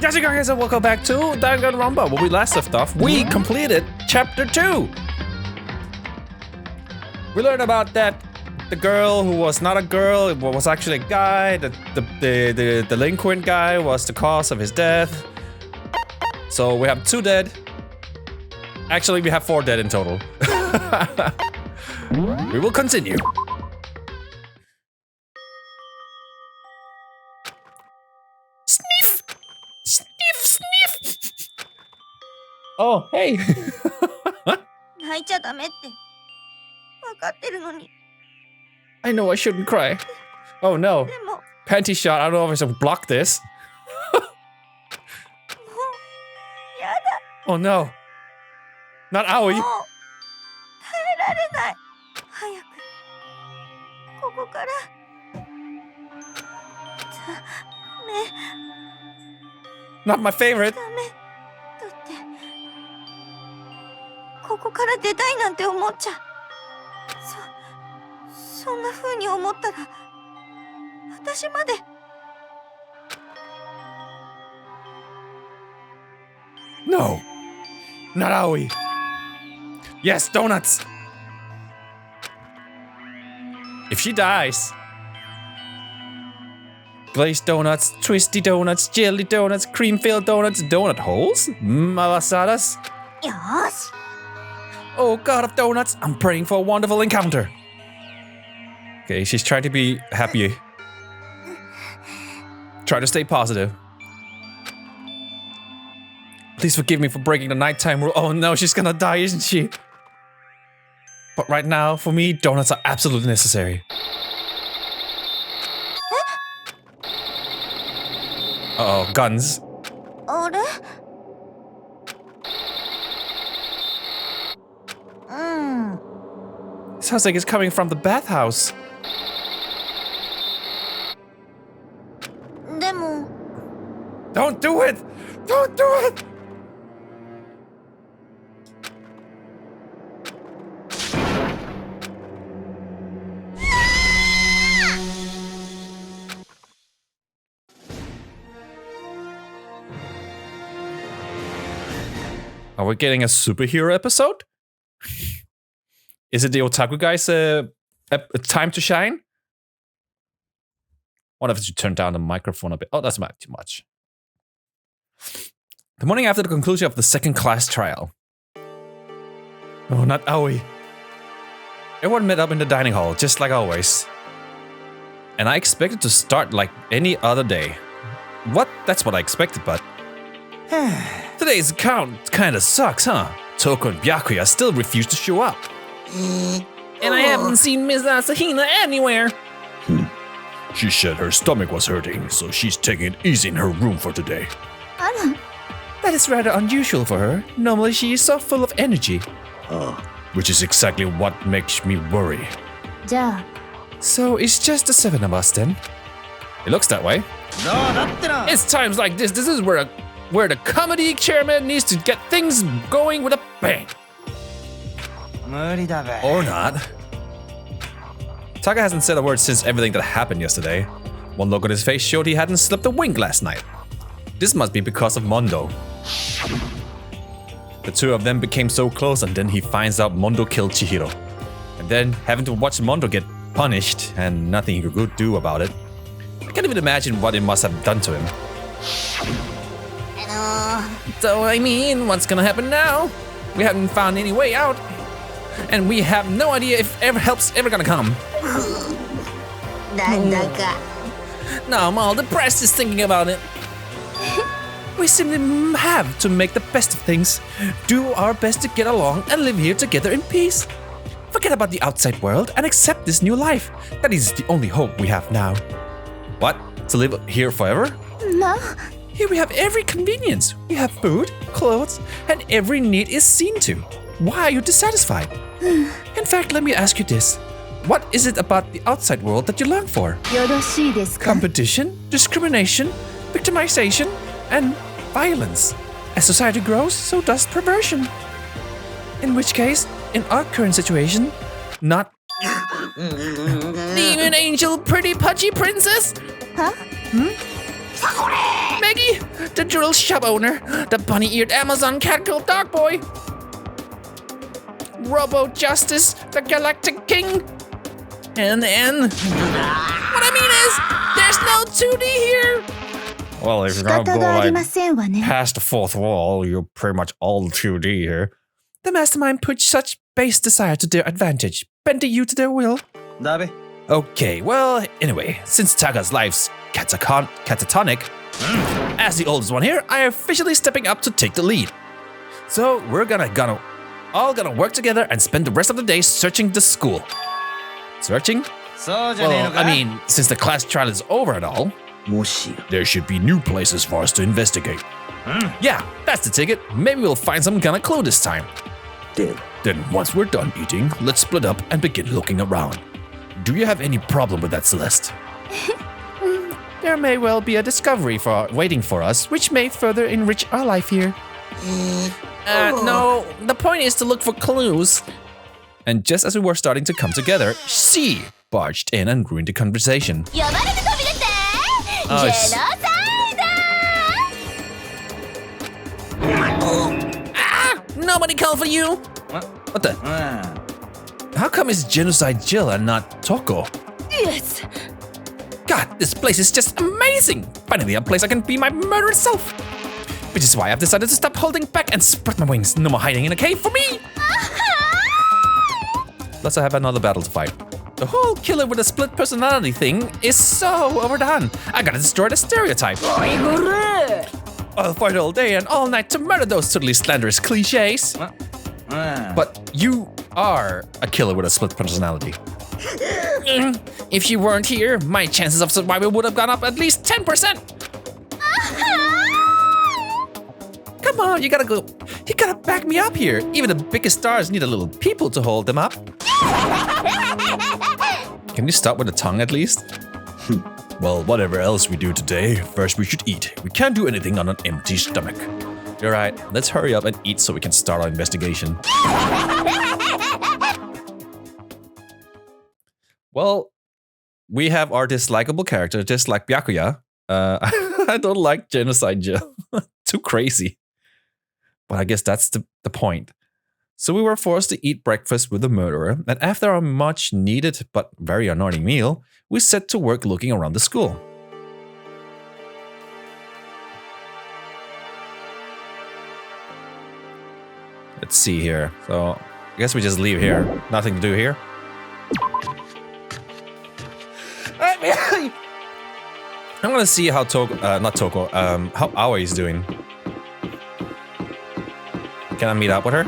Yes, you guys, and welcome back to Danganronpa. Where we last left off, we completed Chapter 2. We learned about that the girl who was not a girl, it was actually a guy. The delinquent guy was the cause of his death. So we have 2 dead. Actually, we have 4 dead in total. We will continue. Sniff! Sniff, sniff! Oh, hey! 泣いちゃダメって分かってるのに。 I know I shouldn't cry. Oh no. でも Panty shot, I don't know if I should block this. もうやだ。 Oh no. Not Aoi. もう耐えられない。早くここからダメ Not my favorite. ダメだってここから出たいなんて思っちゃそんな風に思ったら私まで No. Not Aoi. Yes, donuts. If she dies. Glazed donuts, twisty donuts, jelly donuts, cream-filled donuts, donut holes, malasadas. よーし Oh, god of donuts, I'm praying for a wonderful encounter. Okay, she's trying to be happy. Try to stay positive. Please forgive me for breaking the nighttime rule. Oh no, she's gonna die, isn't she? But right now, for me, donuts are absolutely necessary. Uh-oh, guns. あれSounds like it's coming from the bathhouse. でも Don't do it! Don't do it! Are we getting a superhero episode? Is it the otaku guy's time to shine? What if you turn down the microphone a bit? Oh, that's not too much. The morning after the conclusion of the second class trial. Oh, not Aoi. Everyone met up in the dining hall, just like always. And I expected to start like any other day. What? That's what I expected, but... Today's account kinda sucks, huh? Toko and Byakuya still refuse to show up. And I haven't seen Miss Asahina anywhere. She said her stomach was hurting, so she's taking it easy in her room for today. あら That is rather unusual for her. Normally she is so full of energy. Which is exactly what makes me worry. じゃあ So it's just the 7 of us then? It looks that way. It's times like this is where the comedy chairman needs to get things going with a bang. Or not. Taka hasn't said a word since everything that happened yesterday. One look on his face showed he hadn't slept a wink last night. This must be because of Mondo. The 2 of them became so close, and then he finds out Mondo killed Chihiro. And then having to watch Mondo get punished and nothing he could do about it. I can't even imagine what it must have done to him. So I mean, what's gonna happen now? We haven't found any way out. And we have no idea if help's ever gonna come. なんだか Now I'm all depressed just thinking about it. We simply have to make the best of things, do our best to get along and live here together in peace. Forget about the outside world and accept this new life. That is the only hope we have now. What? To live here forever? な Here we have every convenience. We have food, clothes, and every need is seen to. Why are you dissatisfied? In fact, let me ask you this. What is it about the outside world that you long for? よろしいですか Competition, discrimination, victimization, and violence. As society grows, so does perversion. In which case, in our current situation, not Demon angel, pretty pudgy princess? Huh? Maybe Maggie, the drill shop owner, the bunny-eared Amazon cat called Dog Boy, Robo Justice, the Galactic King, and what I mean is, there's no 2D here. Well, if you're gonna go like past the fourth wall, you're pretty much all 2D here. The mastermind put such base desire to their advantage, bending you to their will. Okay, well, anyway, since Taka's life's catatonic, as the oldest one here, I am officially stepping up to take the lead. So we're all gonna work together and spend the rest of the day searching the school. Searching? Well, I mean, since the class trial is over and all, there should be new places for us to investigate. Yeah, that's the ticket. Maybe we'll find some kind of clue this time. Then once we're done eating, let's split up and begin looking around. Do you have any problem with that, Celeste? There may well be a discovery waiting for us, which may further enrich our life here. No, the point is to look for clues. And just as we were starting to come together, she barged in and ruined the conversation. Nobody called for you? What the? How come it's Genocide Jill and not Toko? Yes. God, this place is just amazing! Finally, a place I can be my murderous self! Which is why I've decided to stop holding back and spread my wings. No more hiding in a cave for me! Let's have another battle to fight. The whole killer with a split personality thing is so overdone. I gotta destroy the stereotype. I'll fight all day and all night to murder those totally slanderous cliches. But you are a killer with a split personality. If you weren't here, my chances of survival would have gone up at least 10%. Come on, you gotta back me up here. Even the biggest stars need a little people to hold them up. Can you stop with the tongue at least? Well, whatever else we do today, first we should eat. We can't do anything on an empty stomach. You're right, let's hurry up and eat so we can start our investigation. Well, we have our dislikable character, just like Byakuya. I don't like Genocide Jill. Too crazy. But I guess that's the point. So we were forced to eat breakfast with the murderer, and after our much needed but very annoying meal, we set to work looking around the school. Let's see here. So I guess we just leave here. Nothing to do here. I'm gonna see how how Aoi is doing. Can I meet up with her?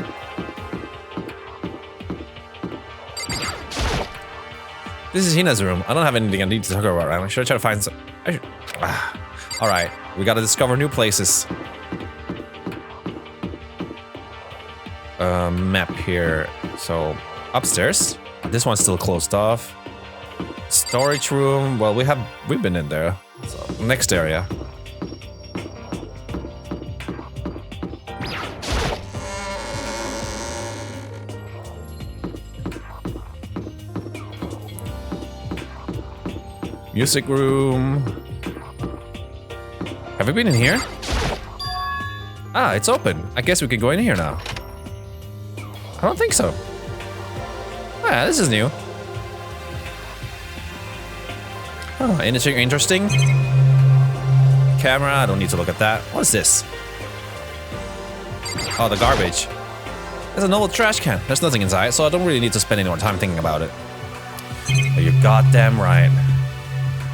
This is Hina's room. I don't have anything I need to talk about right now. Should I try to find some? Alright, we gotta discover new places. Map here. So, upstairs. This one's still closed off. Storage room. Well, we've been in there. So, next area. Music room. Have we been in here? Ah, it's open. I guess we can go in here now. I don't think so. Ah, this is new. Oh, anything interesting? Camera, I don't need to look at that. What is this? Oh, the garbage. There's an old trash can. There's nothing inside, so I don't really need to spend any more time thinking about it. Oh, you're goddamn right.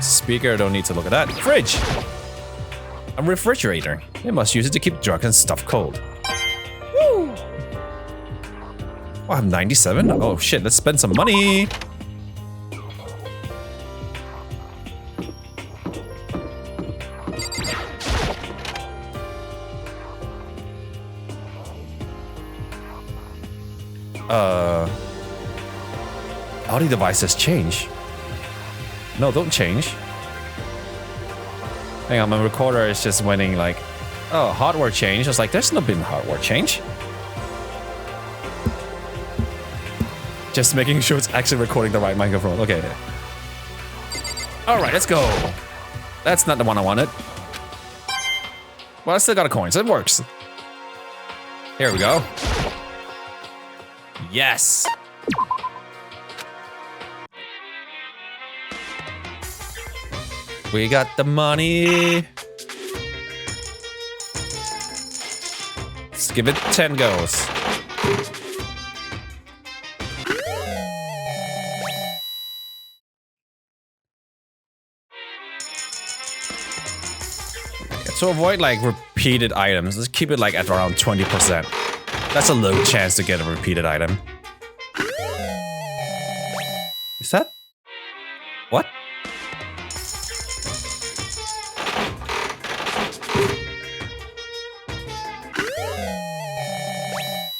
Speaker, don't need to look at that. Fridge! A refrigerator. They must use it to keep drugs and stuff cold. Woo! Oh, I'm 97? Oh shit, let's spend some money! Audio devices change. No, don't change. Hang on, my recorder is just winning like, oh, hardware change. I was like, there's no been hardware change. Just making sure it's actually recording the right microphone. Okay. All right, let's go. That's not the one I wanted. Well, I still got a coin, so it works. Here we go. Yes. We got the money. Let's give it 10 goes. To avoid like repeated items, let's keep it like at around 20%. That's a low chance to get a repeated item. Is that? What?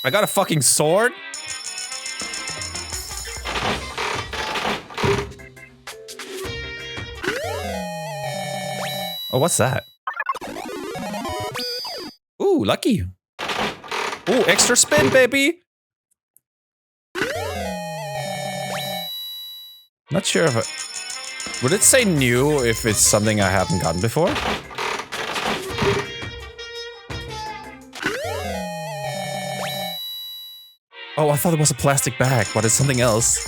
I got a fucking sword? Oh, what's that? Ooh, lucky. Ooh, extra spin, baby. Not sure if it... Would it say new if it's something I haven't gotten before? Oh, I thought it was a plastic bag, but it's something else.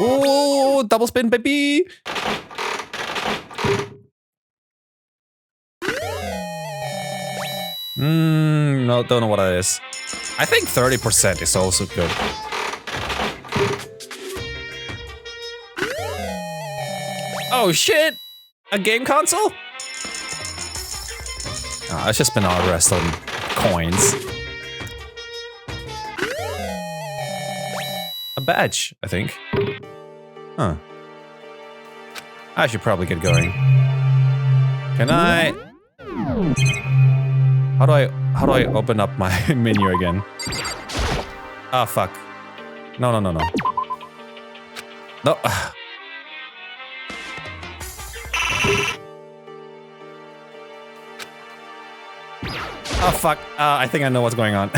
Ooh, double spin, baby! No, don't know what that is. I think 30% is also good. Oh shit! A game console? Oh, it's just been all rest on coins. A badge, I think. Huh. I should probably get going. Can I... How do I open up my menu again? Ah, fuck. No. No. Oh, fuck. I think I know what's going on.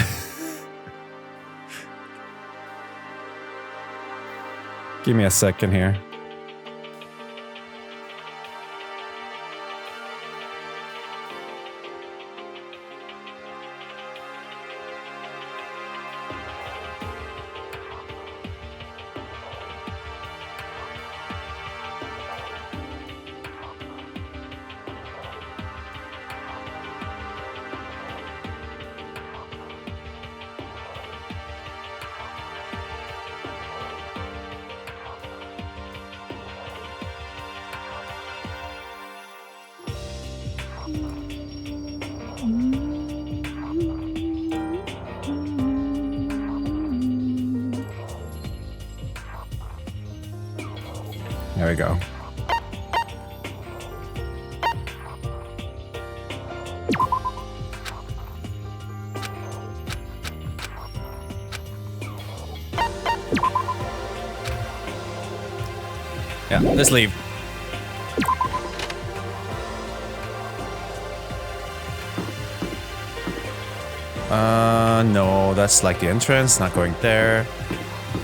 Give me a second here. There we go. Yeah, let's leave. No, that's like the entrance, not going there.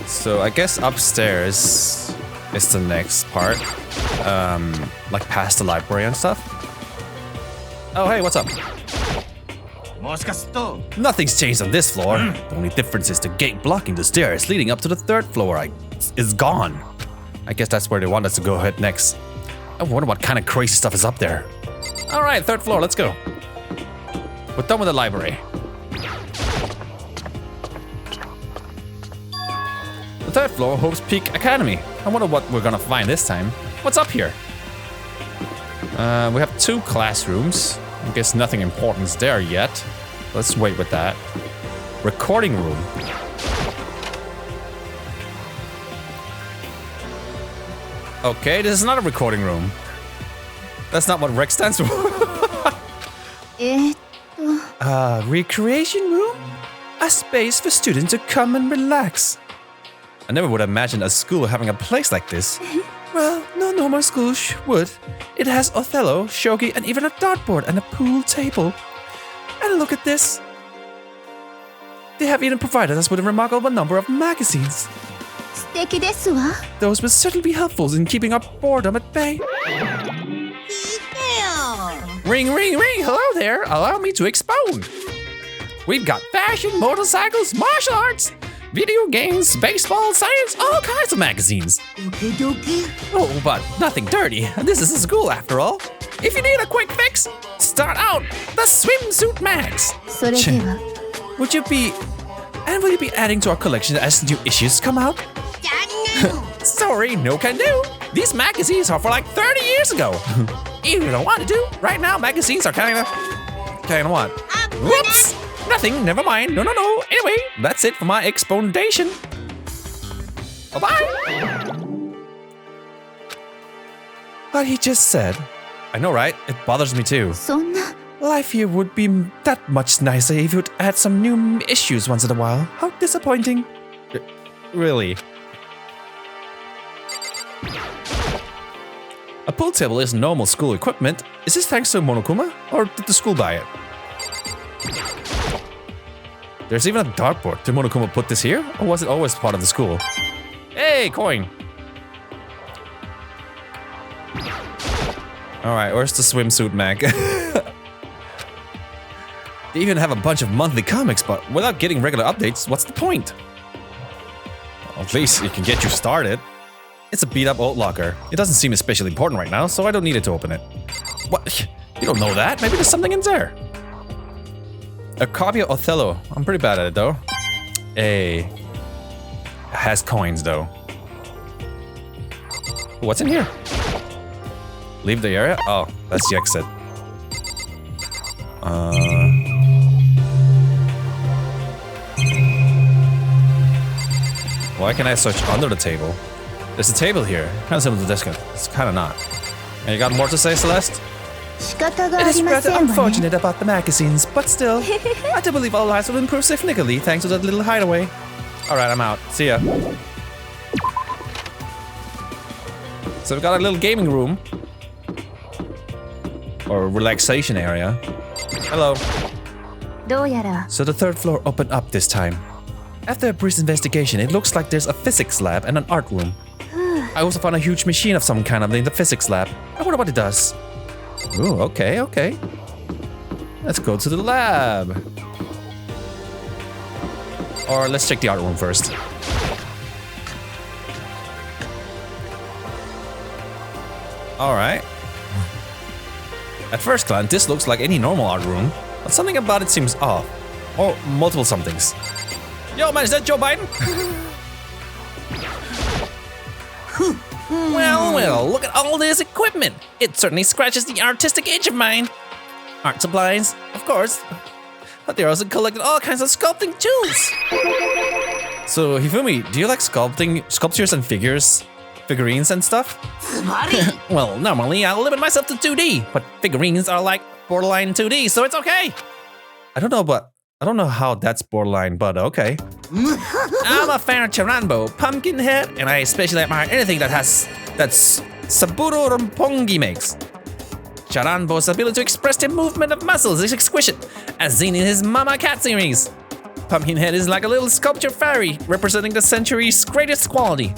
So I guess upstairs is the next part. Like past the library and stuff. Oh, hey, what's up? Nothing's changed on this floor. The only difference is the gate blocking the stairs leading up to the third floor is gone. I guess that's where they want us to go ahead next. I wonder what kind of crazy stuff is up there. All right, third floor, let's go. We're done with the library. The third floor, Hope's Peak Academy. I wonder what we're gonna find this time. What's up here? We have 2 classrooms. I guess nothing important is there yet. Let's wait with that. Recording room. Okay, this is not a recording room. That's not what REC stands for. Recreation room? A space for students to come and relax. I never would have imagined a school having a place like this. Well, no normal school would. It has Othello, shogi, and even a dartboard and a pool table. And look at this. They have even provided us with a remarkable number of magazines. 敵ですわ。 Those would certainly be helpful in keeping our boredom at bay. 聞いてよ。 Ring, ring, ring! Hello there! Allow me to expound! We've got fashion, motorcycles, martial arts, video games, baseball, science, all kinds of magazines. ドキドキ。 Oh, but nothing dirty. This is a school after all. If you need a quick fix, start out the swimsuit mags. それでは。 Would you be... And will you be adding to our collection as new issues come out? 残念。 Sorry, no can do. These magazines are for like 30 years ago. If you don't want to do, right now magazines are kinda what? Whoops! Nothing, never mind. No. Anyway, that's it for my exponation. Bye-bye. What he just said. I know, right? It bothers me too. そんな。 Life here would be that much nicer if you'd add some new issues once in a while. How disappointing. Really? A pool table is normal school equipment. Is this thanks to Monokuma, or did the school buy it? There's even a dartboard. Did Monokuma put this here, or was it always part of the school? Hey, coin! Alright, where's the swimsuit mag? They even have a bunch of monthly comics, but without getting regular updates, what's the point? Well, at least it can get you started. It's a beat-up old locker. It doesn't seem especially important right now, so I don't need it to open it. What? You don't know that? Maybe there's something in there. A copy of Othello. I'm pretty bad at it, though. Hey. It has coins, though. What's in here? Leave the area? Oh, that's the exit. Why can't I search under the table? There's a table here. Kind of similar to this one. It's kind of not. And you got more to say, Celeste? 仕方があ It is りま rather せんわね。 unfortunate about the magazines, but still, I do believe our lives will improve significantly thanks to that little hideaway. Alright, I'm out. See ya. So we've got a little gaming room. Or relaxation area. Hello. どうやら So the third floor opened up this time. After a brief investigation, it looks like there's a physics lab and an art room. I also found a huge machine of some kind in the physics lab. I wonder what it does. Ooh, okay. Let's go to the lab. Or let's check the art room first. Alright. At first glance, this looks like any normal art room, but something about it seems off. Or multiple somethings. Yo, man, is that Joe Biden? Well, look at all this equipment. It certainly scratches the artistic itch of mine. Art supplies, of course. But they're also collecting all kinds of sculpting tools. So, Hifumi, do you like sculptures and figurines and stuff? Well, normally I'll limit myself to 2D, but figurines are like borderline 2D, so it's okay. I don't know how that's borderline, but okay. I'm a fan of Charanbo, Pumpkinhead, and I especially admire anything that's Saburo Ronpongi makes. Charanbo's ability to express the movement of muscles is exquisite, as seen in his Mama Cat series. Pumpkinhead is like a little sculpture fairy, representing the century's greatest quality.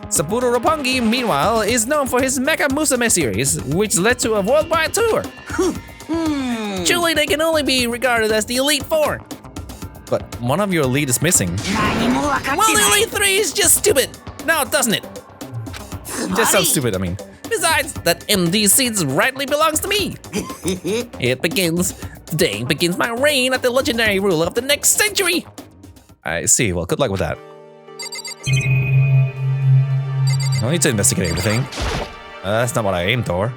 Saburo Ronpongi, meanwhile, is known for his Mecha Musume series, which led to a worldwide tour. Truly, they can only be regarded as the Elite Four. But one of your elite is missing. Well, the Elite Three is just stupid. Now, doesn't it? Just sounds stupid, I mean. Besides, that MD seat rightly belongs to me. Today begins my reign as the legendary ruler of the next century. I see, well, good luck with that. I don't need to investigate everything. That's not what I aimed for.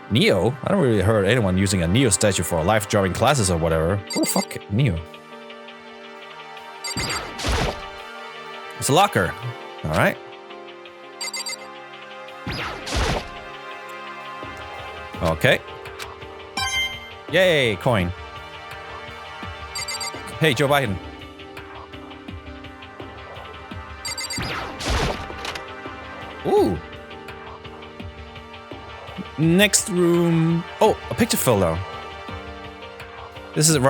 Neo? I don't really heard anyone using a Neo statue for life drawing classes or whatever. Who the fuck? Neo. It's a locker. Alright. Okay. Yay, coin. Hey, Joe Biden. Ooh. Next room. Oh, a picture photo. This is a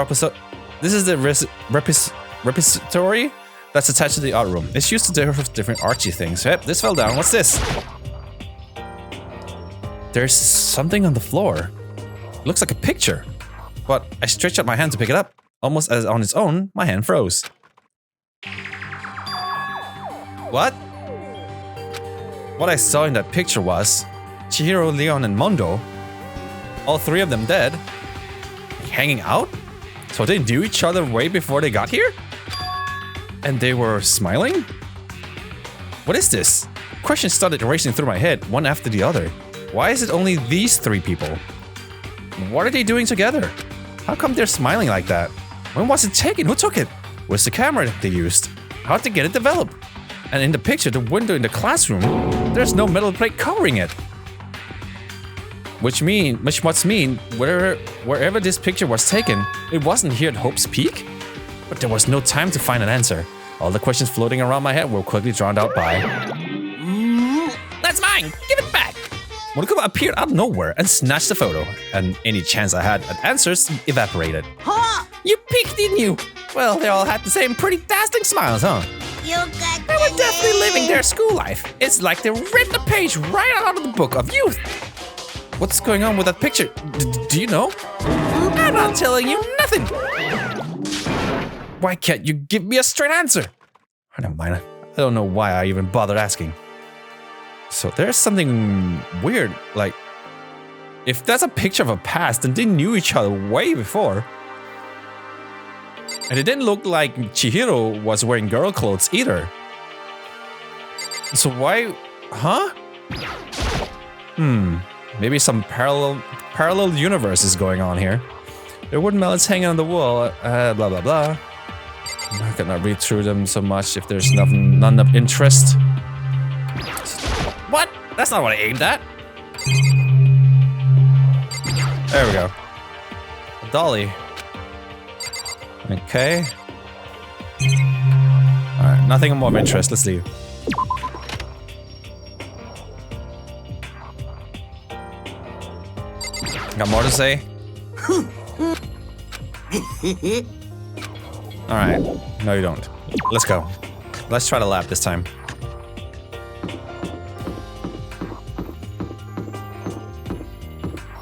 repository that's attached to the art room. It's used to different artsy things. Yep, this fell down. What's this? There's something on the floor. Looks like a picture. But I stretched out my hand to pick it up. Almost as on its own, my hand froze. What? What I saw in that picture was Chihiro, Leon, and Mondo, all three of them dead, hanging out? So they knew each other way before they got here? And they were smiling? What is this? Questions started racing through my head, one after the other. Why is it only these three people? What are they doing together? How come they're smiling like that? When was it taken? Who took it? Where's the camera that they used? How'd they get it developed? And in the picture, the window in the classroom, there's no metal plate covering it. Which must mean wherever this picture was taken, it wasn't here at Hope's Peak? But there was no time to find an answer. All the questions floating around my head were quickly drowned out by... That's mine! Give it back! Monokuma appeared out of nowhere and snatched the photo, and any chance I had at answers evaporated. Huh? You peeked, didn't you? Well, they all had the same pretty dazzling smiles, huh? They were definitely living their school life. It's like they read the page right out of the book of youth. What's going on with that picture? Do you know? I'm not telling you nothing. Why can't you give me a straight answer? Oh, never mind. I don't know why I even bothered asking. So there's something weird, like, if that's a picture of a past, then they knew each other way before. And it didn't look like Chihiro was wearing girl clothes either. So why, huh? Maybe some parallel universe is going on here. There are wooden mallets hanging on the wall, blah blah blah. I cannot read through them so much if there's none of interest. What? That's not what I aimed at. There we go. A dolly. Okay. Alright, nothing more of interest. Let's leave. Got more to say? Alright. No, you don't. Let's go. Let's try the lab this time.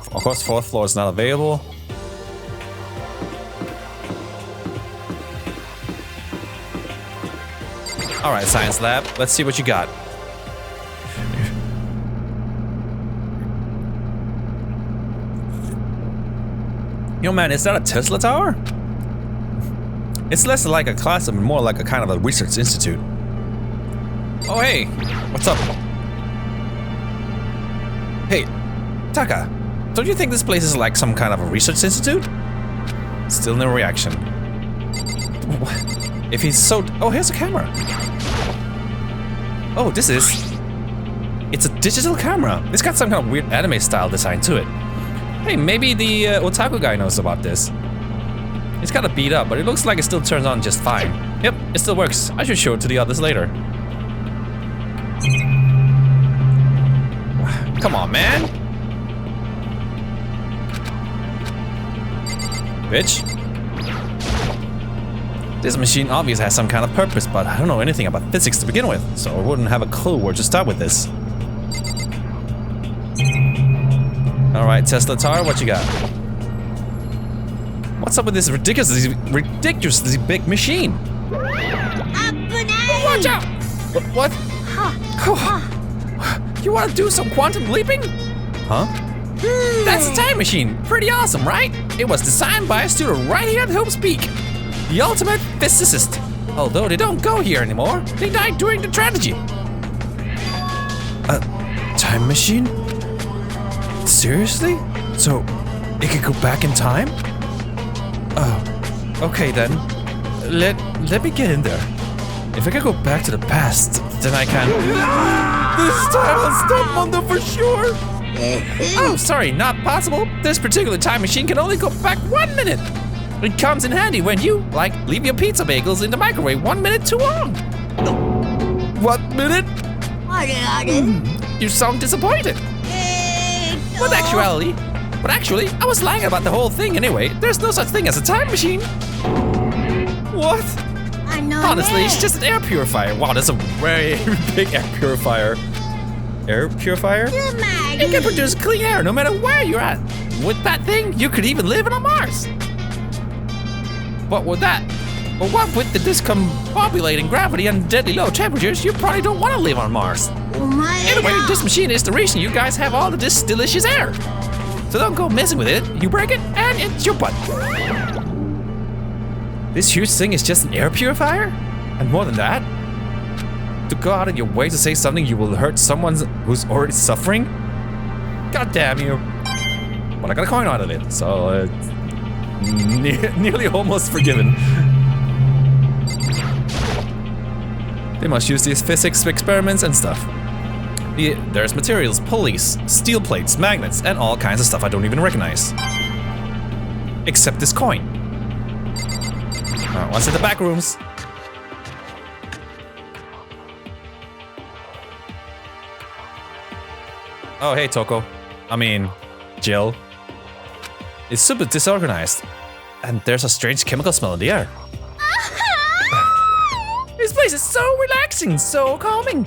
Of course, 4th floor is not available. Alright, science lab. Let's see what you got. Yo, man, is that a Tesla tower? It's less like a classroom and more like a kind of a research institute. Oh, hey. What's up? Hey, Taka. Don't you think this place is like some kind of a research institute? Still no reaction. If he's so... Oh, here's a camera. Oh, this is... It's a digital camera. It's got some kind of weird anime style design to it. Hey, maybe the otaku guy knows about this. It's kind of beat up, but it looks like it still turns on just fine. Yep, it still works. I should show it to the others later. Come on, man. Bitch. This machine obviously has some kind of purpose, but I don't know anything about physics to begin with, so I wouldn't have a clue where to start with this. Alright, Tesla Tar, what you got? What's up with this ridiculously big machine? Watch out! What? You want to do some quantum leaping? Huh? That's a time machine. Pretty awesome, right? It was designed by a student right here at Hope's Peak. The ultimate physicist. Although they don't go here anymore. They died during the tragedy. A time machine? Seriously? So, it could go back in time? Oh, okay then. Let me get in there. If I can go back to the past, then I can... This time I'll stop Mondo for sure! Oh, sorry, not possible. This particular time machine can only go back 1 minute. It comes in handy when you, like, leave your pizza bagels in the microwave 1 minute too long. What minute? You sound disappointed. But actually, I was lying about the whole thing anyway. There's no such thing as a time machine. What? Honestly, it's just an air purifier. Wow, that's a very big air purifier. Air purifier? It can produce clean air no matter where you're at. With that thing, you could even live on Mars. But with that, but what with the discombobulating gravity and deadly low temperatures, you probably don't want to live on Mars. Anyway, this machine is the reason you guys have all of this delicious air. So don't go messing with it. You break it, and it's your butt. This huge thing is just an air purifier? And more than that? To go out of your way to say something you will hurt someone who's already suffering? God damn you. But I got a coin out of it, so it's nearly almost forgiven. They must use these physics experiments and stuff. There's materials, pulleys, steel plates, magnets, and all kinds of stuff I don't even recognize. Except this coin. What's in the back rooms? Oh, hey, Toko. I mean, Jill. It's super disorganized. And there's a strange chemical smell in the air. This place is so relaxing, so calming.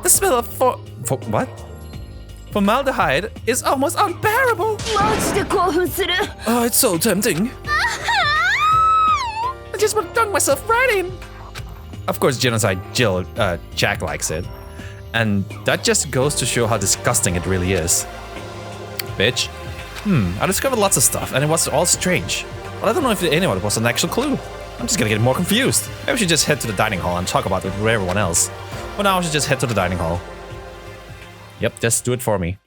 The smell of what? Formaldehyde is almost unbearable. Oh, it's so tempting. I just want to dunk myself right in. Of course, genocide Jack likes it. And that just goes to show how disgusting it really is. Bitch. I discovered lots of stuff, and it was all strange. But I don't know if any of it was an actual clue. I'm just gonna get more confused. Maybe we should just head to the dining hall and talk about it with everyone else. But now I should just head to the dining hall. Yep, just do it for me.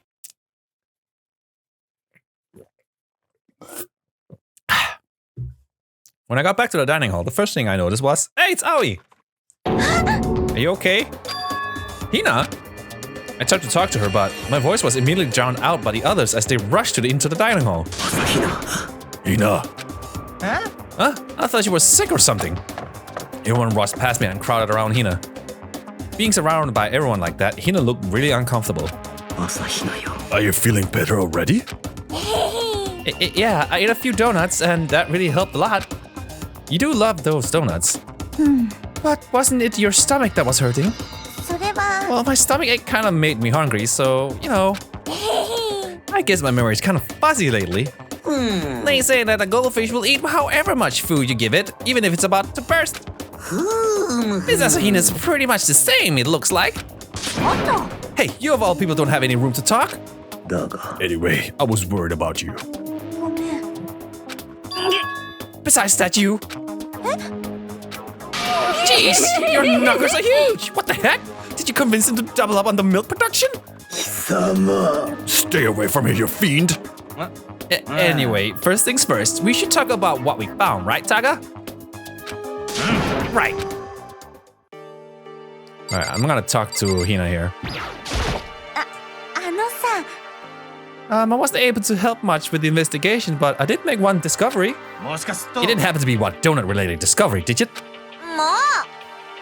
When I got back to the dining hall, the first thing I noticed was, hey, it's Aoi! Are you okay? Hina? I tried to talk to her, but my voice was immediately drowned out by the others as they rushed into the dining hall. Hina. Huh? I thought she was sick or something. Everyone rushed past me and crowded around Hina. Being surrounded by everyone like that, Hina looked really uncomfortable. Are you feeling better already? Yeah, I ate a few donuts and that really helped a lot. You do love those donuts. But wasn't it your stomach that was hurting? Well, my stomach ache kind of made me hungry, so, you know. I guess my memory is kind of fuzzy lately. They say that a goldfish will eat however much food you give it, even if it's about to burst. This Asahina is pretty much the same, it looks like. Hey, you of all people don't have any room to talk. Anyway, I was worried about you. Besides that, you... Jeez, your knuckles are huge! What the heck? Did you convince him to double up on the milk production? Stay away from here, you fiend! Anyway, first things first, we should talk about what we found, right, Taga? Right. Alright, I'm gonna talk to Hina here. I wasn't able to help much with the investigation, but I did make one discovery. It didn't happen to be what donut-related discovery, did it?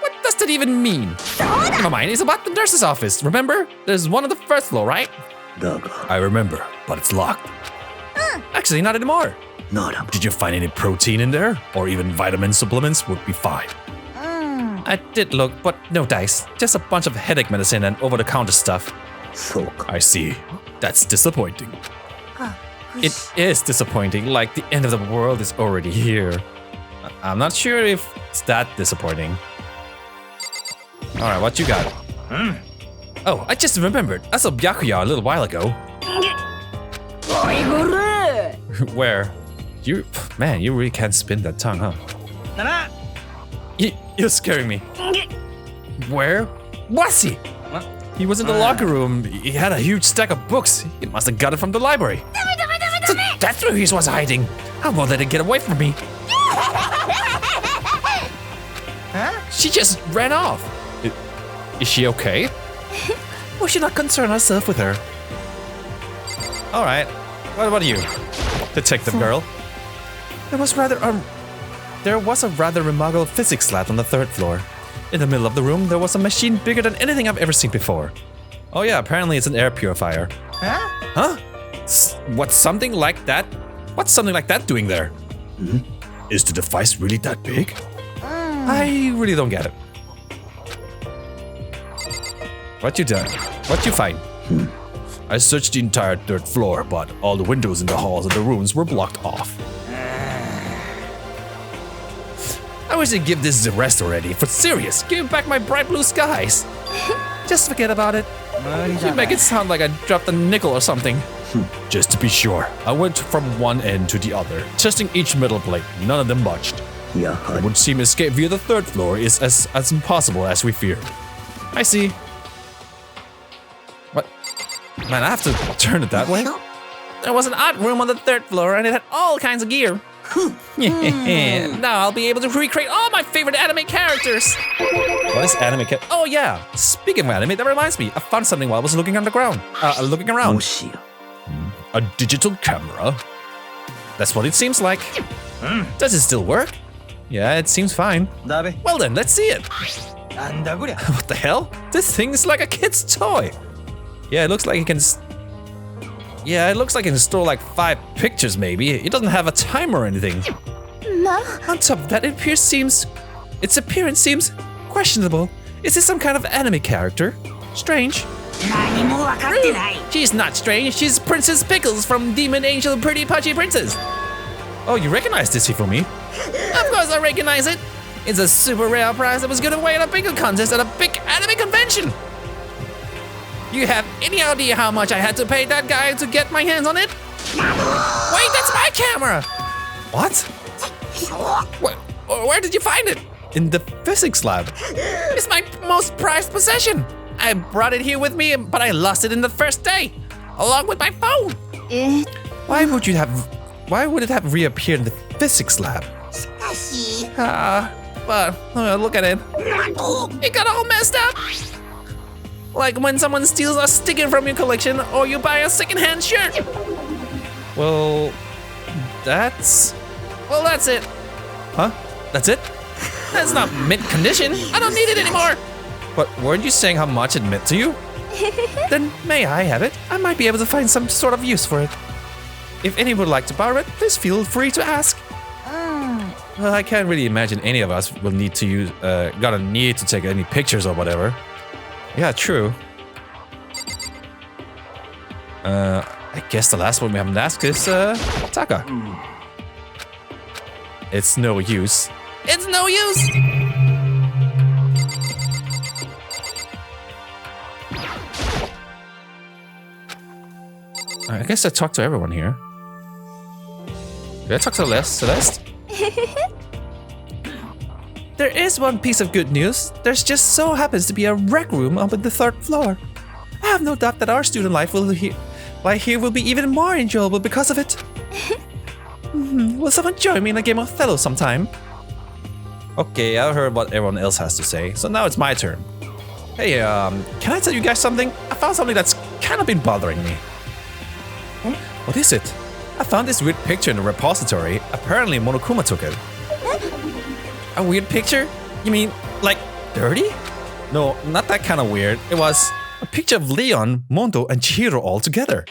What does that even mean? Never mind, it's about the nurse's office, remember? There's one on the first floor, right? I remember, but it's locked. Actually, not anymore. Did you find any protein in there? Or even vitamin supplements would be fine. I did look, but no dice. Just a bunch of headache medicine and over-the-counter stuff. I see. That's disappointing. It is disappointing, like the end of the world is already here. I'm not sure if it's that disappointing. Alright, what you got? Oh, I just remembered. I saw Byakuya a little while ago. Where? Man, you really can't spin that tongue, huh? You're scaring me. Where was he? He was in the locker room. He had a huge stack of books. He must have got it from the library. So that's where he was hiding. How won't let it get away from me? She just ran off. Is she okay? We should not concern ourselves with her. Alright, what about you, detective girl? There was a rather remarkable physics lab on the third floor. In the middle of the room, there was a machine bigger than anything I've ever seen before. Oh yeah, apparently it's an air purifier. Huh? What's something like that doing there? Is the device really that big? I really don't get it. What you done? What you find? I searched the entire 3rd floor, but all the windows in the halls and the rooms were blocked off. I wish they'd give this a rest already. For serious, give back my bright blue skies. Just forget about it. You make it sound like I dropped a nickel or something. Just to be sure, I went from one end to the other, testing each metal plate. None of them budged. It would seem escape via the 3rd floor is as impossible as we feared. I see. What? Man, I have to turn it that way? There was an art room on the 3rd floor and it had all kinds of gear. Now I'll be able to recreate all my favorite anime characters. What is anime Oh yeah, speaking of anime, that reminds me. I found something while I was looking underground. Looking around. A digital camera? That's what it seems like. Does it still work? Yeah, it seems fine. Well then, let's see it. What the hell? This thing is like a kid's toy. Yeah, it looks like it can... Yeah, it looks like it can store like 5 pictures maybe. It doesn't have a timer or anything. On top of that, its appearance seems questionable. Is this some kind of anime character? Strange. She's not strange. She's Princess Pickles from Demon Angel Pretty Pudgy Princess. Oh, you recognize this, Hifumi? Of course I recognize it. It's a super rare prize that was given away at a pickle contest at a big anime convention. You have any idea how much I had to pay that guy to get my hands on it? Wait, that's my camera! What? Where did you find it? In the physics lab. It's my most prized possession. I brought it here with me, but I lost it in the first day, along with my phone. Why would it have reappeared in the physics lab? But look at it. It got all messed up. Like when someone steals a sticker from your collection or you buy a secondhand shirt. Well, that's it. Huh? That's it? That's not mint condition. I don't need it anymore. But weren't you saying how much it meant to you? Then may I have it? I might be able to find some sort of use for it. If anyone would like to borrow it, please feel free to ask. Well, I can't really imagine any of us will need to take any pictures or whatever. Yeah, true. I guess the last one we haven't asked is Taka. It's no use. It's no use! I guess I talked to everyone here. Did I talk to Celeste? There is one piece of good news. There's just so happens to be a rec room up on the 3rd floor. I have no doubt that our student life will be even more enjoyable because of it. Will someone join me in a game of Othello sometime? Okay, I heard what everyone else has to say, so now it's my turn. Hey, can I tell you guys something? I found something that's kind of been bothering me. What is it? I found this weird picture in the repository. Apparently Monokuma took it. A weird picture? You mean, like, dirty? No, not that kind of weird. It was a picture of Leon, Mondo, and Chihiro all together.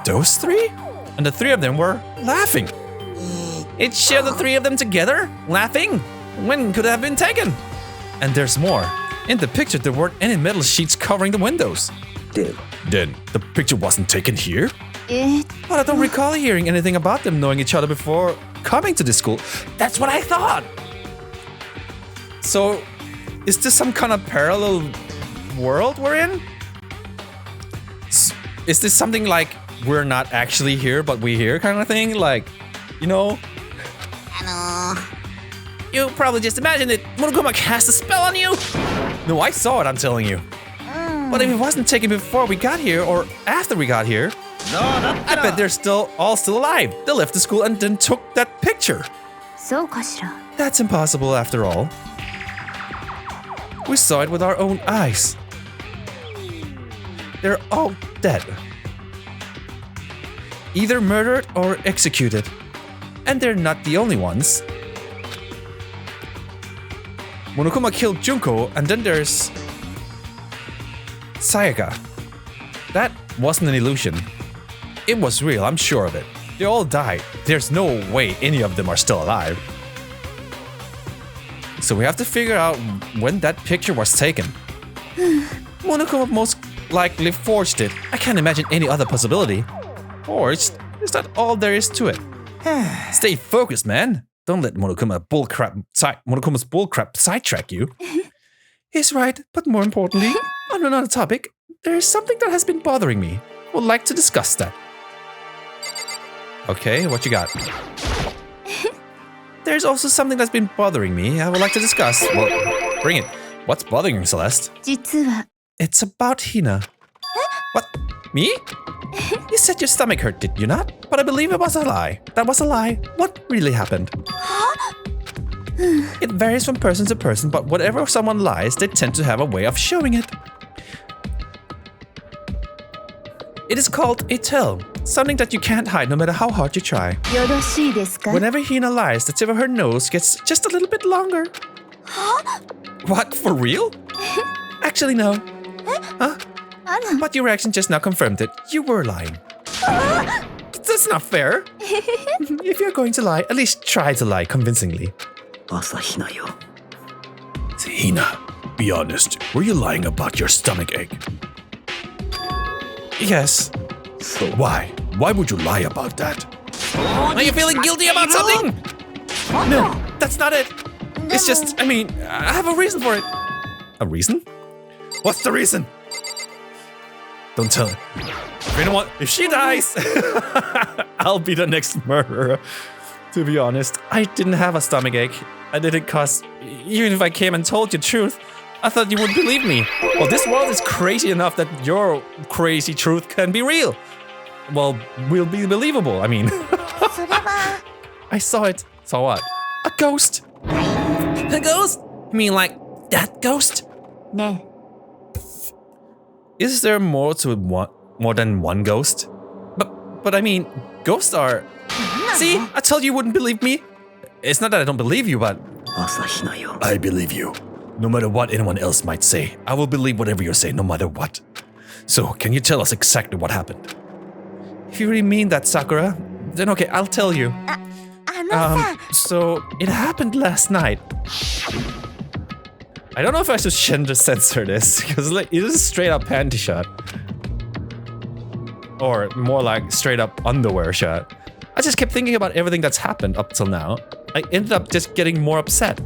Those 3? And the 3 of them were laughing. It showed the 3 of them together, laughing. When could it have been taken? And there's more. In the picture, there weren't any metal sheets covering the windows. Then, the picture wasn't taken here? But I don't recall hearing anything about them knowing each other before coming to this school. That's what I thought. So, is this some kind of parallel world we're in? Is this something like we're not actually here, but we're here kind of thing? Like, you know? You probably just imagined it. Monokuma cast a spell on you. No, I saw it, I'm telling you. But if it wasn't taken before we got here or after we got here, I bet they're all still alive. They left the school and then took that picture. That's impossible after all. We saw it with our own eyes. They're all dead. Either murdered or executed. And they're not the only ones. Monokuma killed Junko, and then there's Sayaka. That wasn't an illusion. It was real, I'm sure of it. They all died. There's no way any of them are still alive. So we have to figure out when that picture was taken. Monokuma most likely forged it. I can't imagine any other possibility. Forged? Is that all there is to it? Stay focused, man. Don't let Monokuma's bullcrap sidetrack you. He's right, but more importantly, on another topic, there is something that has been bothering me. Would like to discuss that. Okay, what you got? There's also something that's been bothering me. I would like to discuss. Well, bring it. What's bothering you, Celeste? 実は It's about Hina. What? Me? You said your stomach hurt, did you not? But I believe it was a lie. That was a lie. What really happened? It varies from person to person, but whenever someone lies, they tend to have a way of showing it. It is called a tell, something that you can't hide no matter how hard you try. よろしいですか Whenever Hina lies, the tip of her nose gets just a little bit longer. What, for real? Actually, no. Huh? あら But your reaction just now confirmed it. You were lying. That's not fair. If you're going to lie, at least try to lie convincingly. Hina, be honest. Were you lying about your stomach ache? Yes. So why? Why would you lie about that? Are you feeling guilty about something? No, that's not it. It's just, I mean, I have a reason for it. A reason? What's the reason? Don't tell her. If she dies, I'll be the next murderer. To be honest, I didn't have a stomachache. I didn't cause... Even if I came and told you the truth, I thought you would believe me. Well, this world is crazy enough that your crazy truth can be real. Well, will be believable, I mean. それは I saw it. Saw what? A ghost. A ghost? You mean like that ghost? ね Is there more than one ghost? But I mean, ghosts are... See, I told you wouldn't believe me. It's not that I don't believe you, but... I believe you. No matter what anyone else might say, I will believe whatever you say, no matter what. So, can you tell us exactly what happened? If you really mean that, Sakura, then okay, I'll tell you. あのさ So, it happened last night. I don't know if I should gender censor this, because like, it is a straight up panty shot. Or more like straight up underwear shot. I just kept thinking about everything that's happened up till now. I ended up just getting more upset.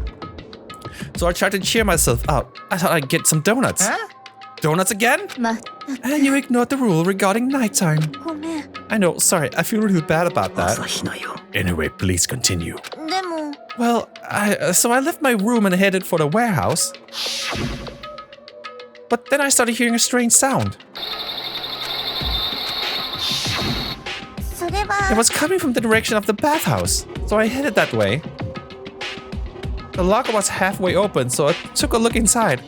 So I tried to cheer myself up. I thought I'd get some donuts. Huh? Donuts again? ま And you ignored the rule regarding nighttime. ごめん I know, sorry, I feel really bad about that. Anyway, please continue. でも Well, so I left my room and headed for the warehouse. But then I started hearing a strange sound. それは It was coming from the direction of the bathhouse, so I headed that way. The locker was halfway open, so I took a look inside.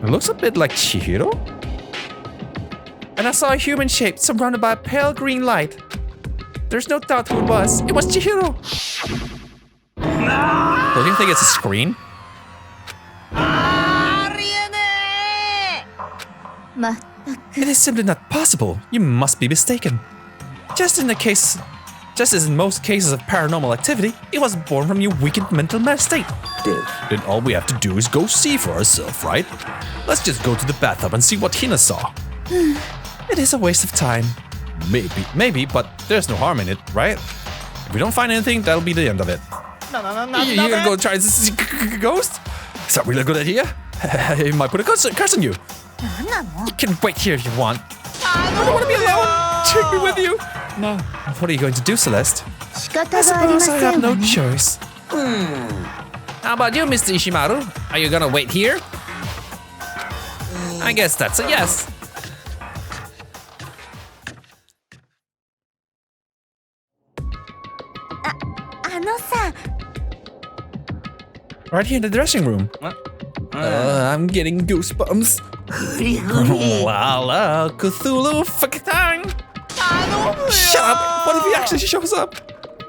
It looks a bit like Chihiro. And I saw a human shape surrounded by a pale green light. There's no doubt who it was. It was Chihiro. Don't you think it's a screen? ま It is simply not possible. You must be mistaken. Just as in most cases of paranormal activity, it was born from your weakened mental state. Then all we have to do is go see for ourselves, right? Let's just go to the bathtub and see what Hina saw. It is a waste of time. Maybe, but there's no harm in it, right? If we don't find anything, that'll be the end of it. You gonna go try this ghost? Is that really a good idea? He might put a curse on you. なんなの You can wait here if you want. I don't want to be alone. Take me with you. ね What are you going to do, Celeste? 仕方 I がありま suppose I せ have んわ no ね choice. How about you, Mr. Ishimaru? Are you gonna wait here? I guess that's a yes. Right here in the dressing room. I'm getting goosebumps. Wow, Cthulhu fucking time. Shut up! What if he actually shows up?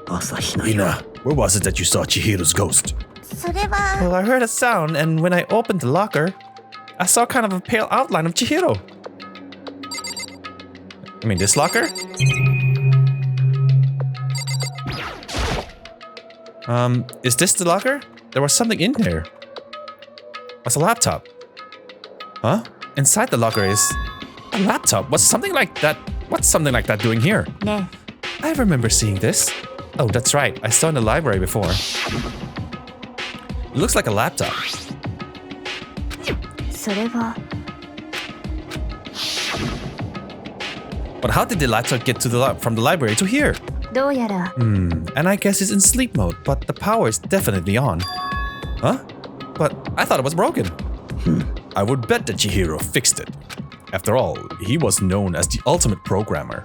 Hina, where was it that you saw Chihiro's ghost? それは Well, I heard a sound, and when I opened the locker, I saw kind of a pale outline of Chihiro. I mean, this locker? Is this the locker? There was something in there. What's a laptop? Huh? Inside the locker is a laptop. What's something like that doing here? ね I remember seeing this. Oh, that's right. I saw it in the library before. It looks like a laptop. それは But how did the laptop get to from the library to here? どうやら And I guess it's in sleep mode, but the power is definitely on. Huh? But I thought it was broken. I would bet that Chihiro fixed it. After all, he was known as the ultimate programmer.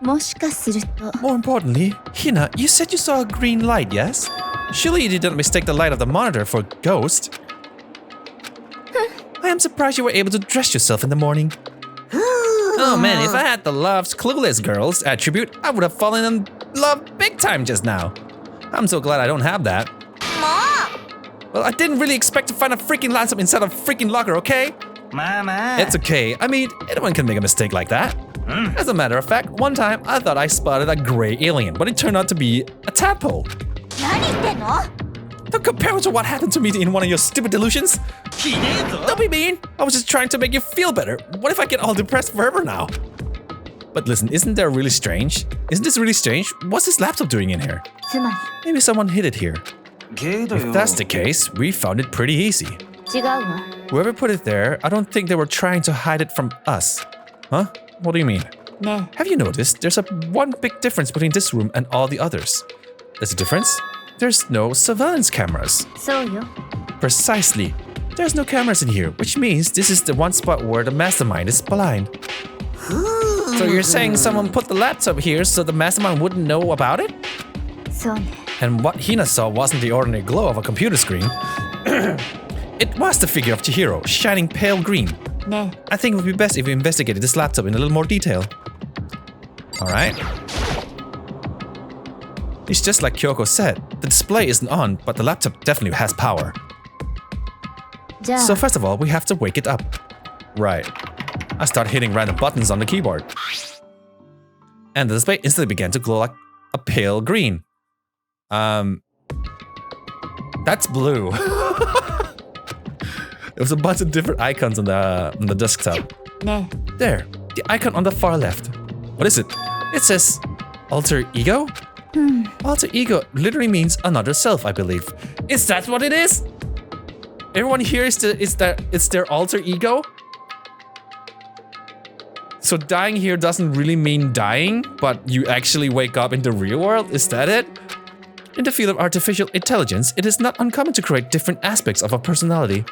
もしかすると More importantly, Hina, you said you saw a green light, yes? Surely you didn't mistake the light of the monitor for a ghost. I am surprised you were able to dress yourself in the morning. Oh man, if I had the love's clueless girls attribute, I would have fallen in love big time just now. I'm so glad I don't have that. も Well, I didn't really expect to find a freaking laptop inside a freaking locker, okay? It's okay. I mean, anyone can make a mistake like that. As a matter of fact, one time I thought I spotted a gray alien, but it turned out to be a tadpole. う何言ってんの Don't compare it to what happened to me in one of your stupid delusions. Don't be mean. I was just trying to make you feel better. What if I get all depressed forever now? But listen, isn't this really strange? What's this laptop doing in here? つま Maybe someone hid it here. If that's the case, we found it pretty easy. り違うわ Whoever put it there, I don't think they were trying to hide it from us. Huh? What do you mean? ね Have you noticed there's one big difference between this room and all the others? There's a difference? There's no surveillance cameras. そうよ Precisely. There's no cameras in here, which means this is the one spot where the mastermind is blind. So you're saying someone put the laptop here so the mastermind wouldn't know about it? そうね And what Hina saw wasn't the ordinary glow of a computer screen. It was the figure of Chihiro, shining pale green. ね I think it would be best if we investigated this laptop in a little more detail. Alright. It's just like Kyoko said. The display isn't on, but the laptop definitely has power. じゃあ So first of all, we have to wake it up. Right. I start hitting random buttons on the keyboard. And the display instantly began to glow like a pale green. That's blue. There was a bunch of different icons on the desktop. ね There, the icon on the far left. What is it? It says alter ego? Alter ego literally means another self, I believe. Is that what it is? Everyone here it's their alter ego? So dying here doesn't really mean dying, but you actually wake up in the real world? Is that it? In the field of artificial intelligence, it is not uncommon to create different aspects of a personality.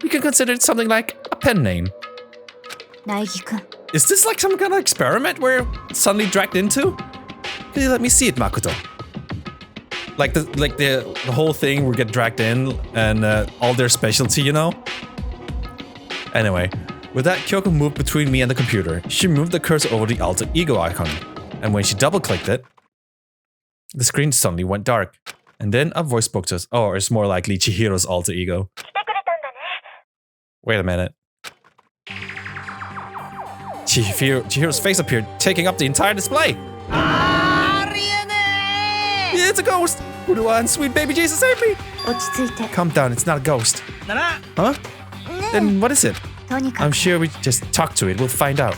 You can consider it something like a pen name. 苗木くん Is this like some kind of experiment we're suddenly dragged into? Can you let me see it, Makoto? Like the whole thing we get dragged in and all their specialty, you know? Anyway, with that, Kyoko moved between me and the computer. She moved the cursor over the alter ego icon. And when she double-clicked it, the screen suddenly went dark. And then a voice spoke to us. Oh, it's more likely Chihiro's alter ego. 来てくれたんだね Wait a minute. Chihiro's face appeared, taking up the entire display. Yeah, it's a ghost! Buruan, sweet baby Jesus, save me! 落ち着いて Calm down, it's not a ghost. Huh? Then what is it? とにか I'm く sure we just talk to it, we'll find out.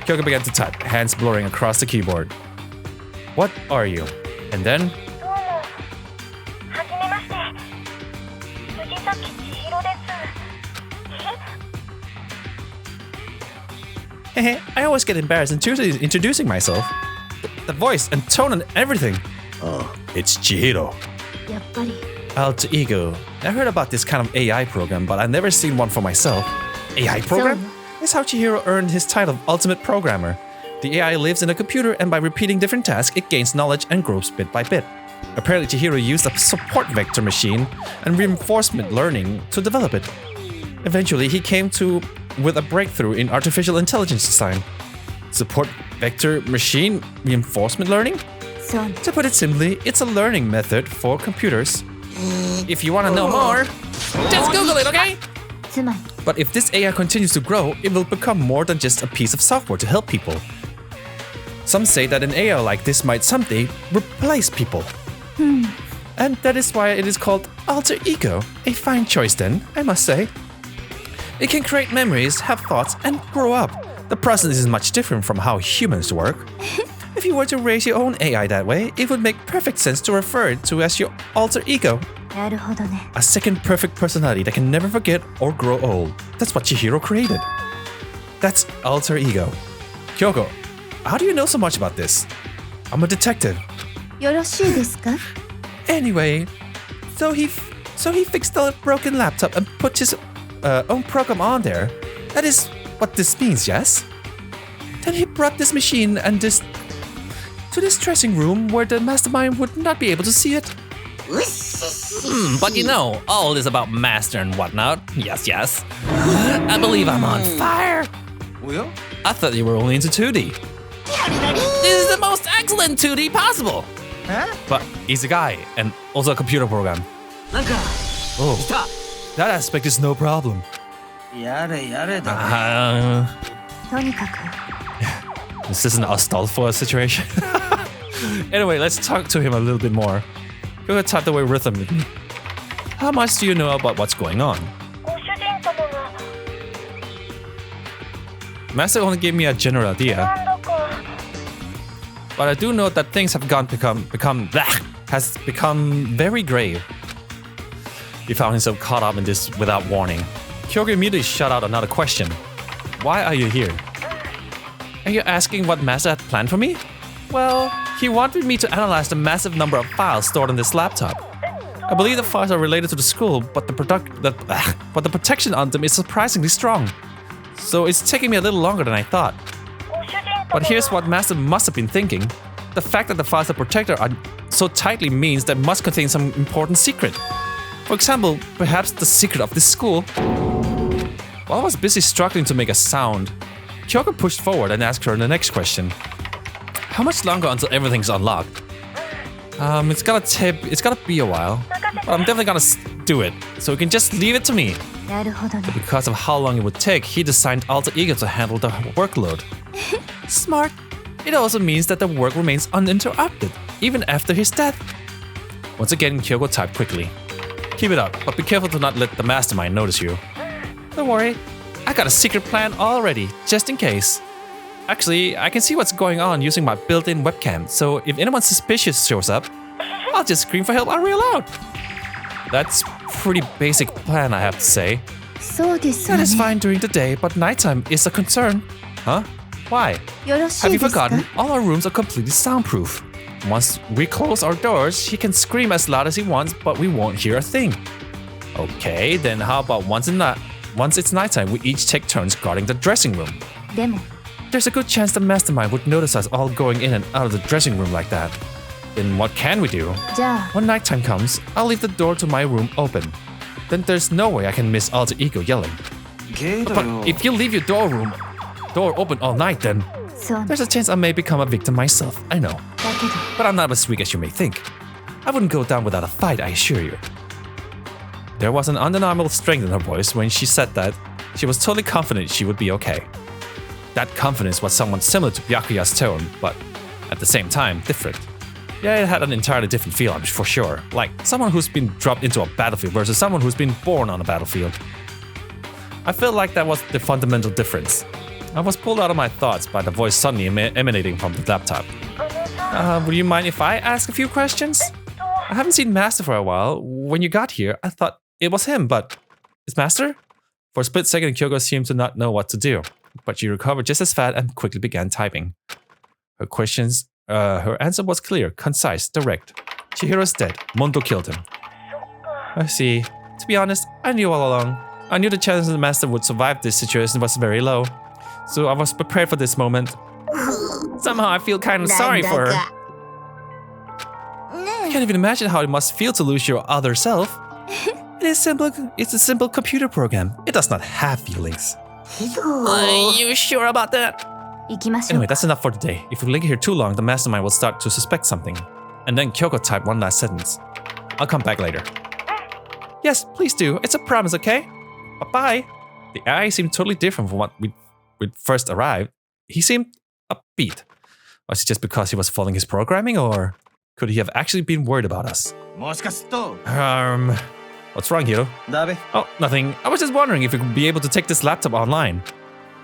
Kyoko began to type, hands blurring across the keyboard. What are you? And then... どうもはじめまして藤崎千尋です I always get embarrassed introducing myself. The voice and tone and everything. Oh, it's Chihiro. やっぱり Alter ego. I heard about this kind of AI program, but I've never seen one for myself. AI program? That's how Chihiro earned his title of Ultimate Programmer. The AI lives in a computer, and by repeating different tasks, it gains knowledge and grows bit by bit. Apparently, Chihiro used a support vector machine and reinforcement learning to develop it. Eventually, he came with a breakthrough in artificial intelligence design. Support vector machine reinforcement learning? そうね To put it simply, it's a learning method for computers. If you want to know more, just Google it, okay? つまり But if this AI continues to grow, it will become more than just a piece of software to help people. Some say that an AI like this might someday replace people. And that is why it is called alter ego. A fine choice then, I must say. It can create memories, have thoughts, and grow up. The process is much different from how humans work. If you were to raise your own AI that way, it would make perfect sense to refer it to as your alter ego. なるほどね。 A second perfect personality that can never forget or grow old. That's what Chihiro created. That's alter ego. Kyoko, how do you know so much about this? I'm a detective. よろしいですか? Anyway, so he fixed the broken laptop and put his own program on there. That is what this means, yes? Then he brought this machine and this to this dressing room where the mastermind would not be able to see it. But you know, all is about master and whatnot. Yes, yes. I believe I'm on fire. Well? I thought you were only into 2D. This is the most excellent 2D possible. Huh? But he's a guy and also a computer program. なんか、 Oh, 来た that aspect is no problem. やれやれだ。とにかく This isn't a Astolfo situation. Anyway, let's talk to him a little bit more. Go ahead, type the way rhythm with me. How much do you know about what's going on? ご主人様が Master only gave me a general idea, なんだか but I do know that things have become very grave. He found himself caught up in this without warning. Kyogo immediately shot out another question. Why are you here? Are you asking what Master had planned for me? Well, he wanted me to analyze the massive number of files stored on this laptop. I believe the files are related to the school, but the protection on them is surprisingly strong. So it's taking me a little longer than I thought. ご主人様 But here's what Master must have been thinking. The fact that the files are protected are so tightly means they must contain some important secret. For example, perhaps the secret of this school. While I was busy struggling to make a sound, Kyoko pushed forward and asked her the next question. How much longer until everything's unlocked? It's gotta be a while. But I'm definitely gonna do it, so you can just leave it to me. なるほどね Because of how long it would take, he designed Alter Ego to handle the workload. Smart. It also means that the work remains uninterrupted, even after his death. Once again, Kyoko typed quickly. Keep it up, but be careful to not let the mastermind notice you. Don't worry, I got a secret plan already, just in case. Actually, I can see what's going on using my built-in webcam, so if anyone suspicious shows up, I'll just scream for help real loud. That's pretty basic plan, I have to say. そうですよ That is ね fine during the day, but nighttime is a concern. Huh? Why? よろし Have い you ですか forgotten? All our rooms are completely soundproof. Once we close our doors, he can scream as loud as he wants, but we won't hear a thing. Okay, then how about once it's nighttime, we each take turns guarding the dressing room. でも There's a good chance the mastermind would notice us all going in and out of the dressing room like that. Then what can we do? じゃあ When nighttime comes, I'll leave the door to my room open. Then there's no way I can miss Alter Ego yelling. けど But よ。 if you leave your door open all night, then そう there's a chance I may become a victim myself. I know. だけど But I'm not as weak as you may think. I wouldn't go down without a fight, I assure you. There was an undeniable strength in her voice when she said that. She was totally confident she would be okay. That confidence was somewhat similar to Byakuya's tone, but at the same time, different. Yeah, it had an entirely different feel, for sure. Like someone who's been dropped into a battlefield versus someone who's been born on a battlefield. I felt like that was the fundamental difference. I was pulled out of my thoughts by the voice suddenly emanating from the laptop. あのさ Would you mind if I ask a few questions? I haven't seen Master for a while. When you got here, I thought it was him, but is Master? For a split second, Kyoko seemed to not know what to do, but she recovered just as fast and quickly began typing. Her answer was clear, concise, direct. Chihiro's dead. Mondo killed him. I see. To be honest, I knew all along. I knew the chances the Master would survive this situation was very low. So I was prepared for this moment. Somehow I feel kind of sorry for her. ね I can't even imagine how it must feel to lose your other self. It's a simple computer program. It does not have feelings. えひど Are you sure about that? 行きましょ Anyway, う that's enough for today. If we linger here too long, the mastermind will start to suspect something. And then Kyoko typed one last sentence. I'll come back later. Yes, please do. It's a promise, okay? Bye-bye. The AI seemed totally different from what we first arrived. He seemed upbeat. Was it just because he was following his programming, or Could he have actually been worried about us? もしかすると What's wrong, Hiro? だべ Oh, nothing. I was just wondering if we could be able to take this laptop online.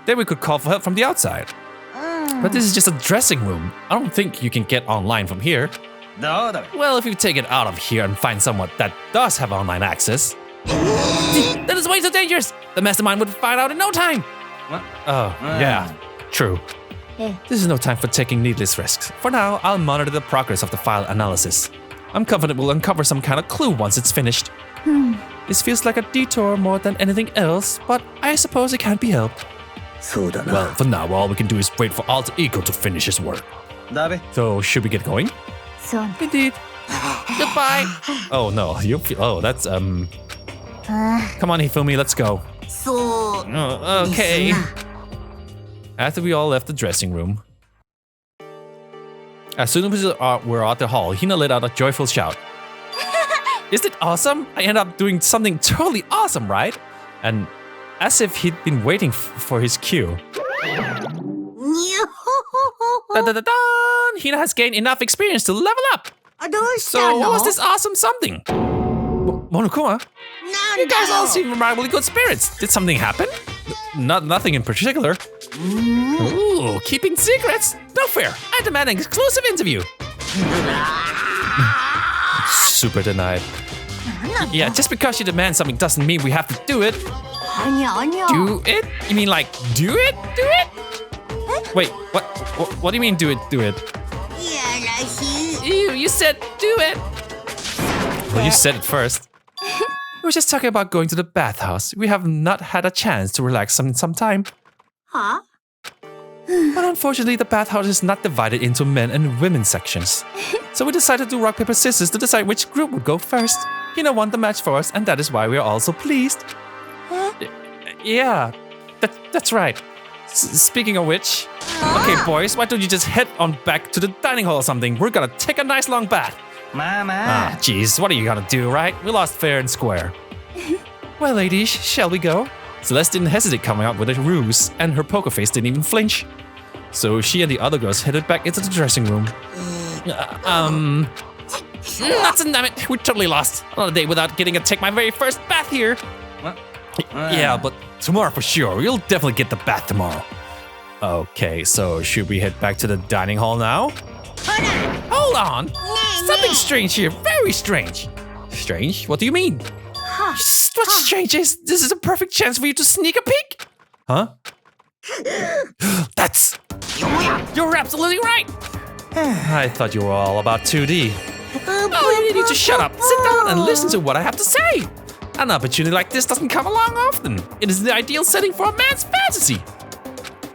Then we could call for help from the outside. But this is just a dressing room. I don't think you can get online from here. どうだべ Well, if you take it out of here and find someone that does have online access. That is way too dangerous. The mastermind would find out in no time. Oh, yeah, true. This is no time for taking needless risks. For now, I'll monitor the progress of the file analysis. I'm confident we'll uncover some kind of clue once it's finished. This feels like a detour more than anything else, but I suppose it can't be helped. そうだな Well, for now, all we can do is wait for Alter Ego to finish his work. だべ So, should we get going? そうね Indeed. Goodbye. Oh no, you feel. Oh, that's Come on, Hifumi, let's go. そう Oh, okay. After we all left the dressing room, as soon as we're at the hall, Hina let out a joyful shout. Isn't it awesome? I ended up doing something totally awesome, right? And as if he'd been waiting for his cue. にゅほほほ Dun, dun, dun, dun! Hina has gained enough experience to level up. ほどうした So の what was this awesome something? Monokuma, なん you だ guys all よ seem remarkably good spirits. Did something happen? Nothing in particular. Ooh, keeping secrets? No fair. I demand an exclusive interview. Super denied. Yeah, just because you demand something doesn't mean we have to do it. あにゃあにゃ Do it? You mean like do it? Do it? Wait, what do you mean do it? Do it? いやらしい You said do it. Well, you said it first. We were just talking about going to the bathhouse. We have not had a chance to relax in some time. は But unfortunately, the bathhouse is not divided into men and women sections. So we decided to do rock, paper, scissors to decide which group would go first. Hina won the match for us, and that is why we are all so pleased. Yeah, that's right. Speaking of which, okay, boys, why don't you just head on back to the dining hall or something? We're gonna take a nice long bath. まあまあ Ah, jeez, what are you gonna do, right? We lost fair and square. Well, ladies, shall we go? Celeste didn't hesitate coming up with a ruse, and her poker face didn't even flinch. So she and the other girls headed back into the dressing room. Nuts and damn it, we totally lost. Another day without getting to take my very first bath here. Yeah, but tomorrow for sure. We'll definitely get the bath tomorrow. Okay, so should we head back to the dining hall now? ほら Hold on. ねえ Something strange here. Very strange. Strange? What do you mean? What's strange is this is a perfect chance for you to sneak a peek. Huh? That's... You're absolutely right. I thought you were all about 2D. Oh, you need to shut up. Sit down and listen to what I have to say. An opportunity like this doesn't come along often. It is the ideal setting for a man's fantasy.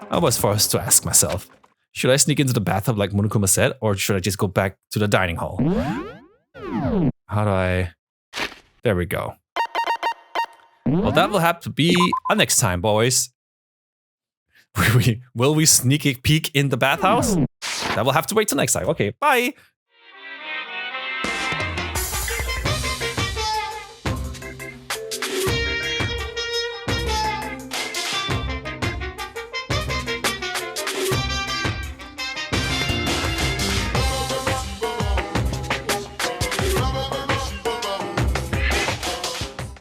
I was forced to ask myself, should I sneak into the bathtub like Monokuma said, or should I just go back to the dining hall? How do I... There we go. Well, that will have to be a next time, boys. Will we sneak a peek in the bathhouse? That will have to wait till next time. Okay, bye.